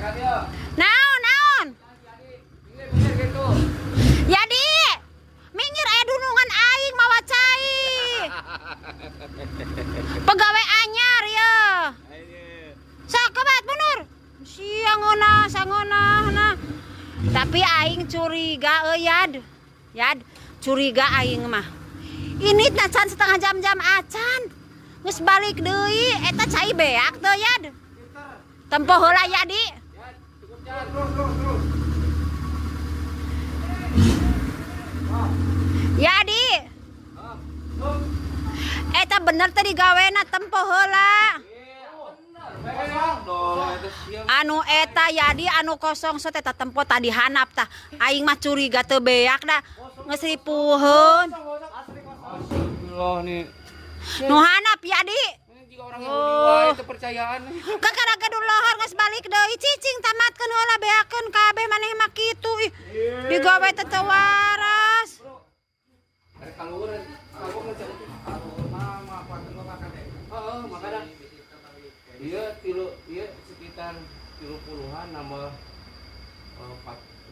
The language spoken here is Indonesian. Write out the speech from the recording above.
Naon. Jadi minggir dunungan aing mawa cai. Pegawai anyar ya. Sakebat mundur. Sangona nah. Tapi aing curiga Yad. Curiga aing mah. Ini nacan setengah jam acan. Geus balik deui eta cai beak teu Yad. Tempo heula Yadi. Yadi. Eta bener teh digawena tempo heula. Anu eta Yadi anu kosong set eta tempo tadi hanap tah. Aing mah curiga teu beak da. Geus ripuheun. Astagfirullah nih. Nu hanap Yadi. Jika orang Yahudi wae kepercayaan. Kakaragadul lohor geus balik deui cicing tamatkeun heula beakeun kabeh maneh mah kitu ih. Digawe teh teu waras. Are kaluhur mama paten makan teh. Heeh, makana. Ieu sekitar 30-an nambah